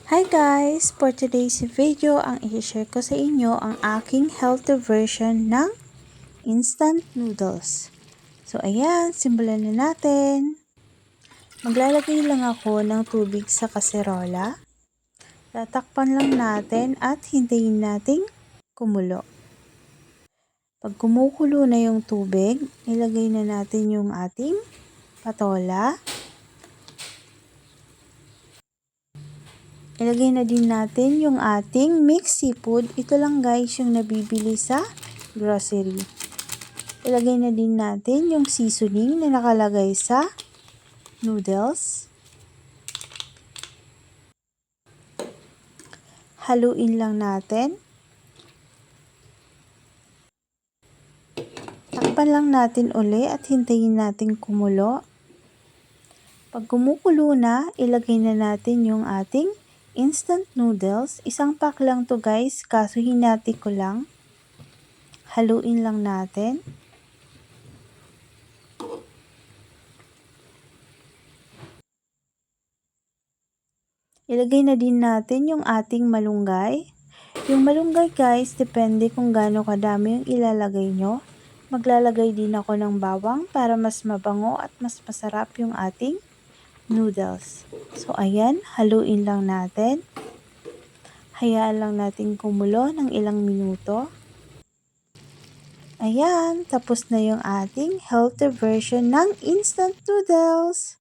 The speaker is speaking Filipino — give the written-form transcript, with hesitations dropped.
Hi guys! For today's video, ang i-share ko sa inyo ang aking healthy version ng instant noodles. So ayan, simulan na natin. Maglalagay lang ako ng tubig sa kaserola. Tatakpan lang natin at hintayin nating kumulo. Pag kumukulo na yung tubig, ilagay na natin yung ating patola. Ilagay na din natin yung ating mixed seafood. Ito lang guys yung nabibili sa grocery. Ilagay na din natin yung seasoning na nakalagay sa noodles. Haluin lang natin. Takpan lang natin uli at hintayin natin kumulo. Pag kumukulo na, ilagay na natin yung ating instant noodles. Isang pack lang to guys, kaso hinati ko lang. Haluin lang natin. Ilagay na din natin yung ating malunggay. Yung malunggay guys, depende kung gaano kadami yung ilalagay nyo. Maglalagay din ako ng bawang para mas mabango at mas masarap yung ating noodles. So ayan, haluin lang natin. Hayaan lang natin kumulo ng ilang minuto. Ayan, tapos na yung ating healthy version ng instant noodles.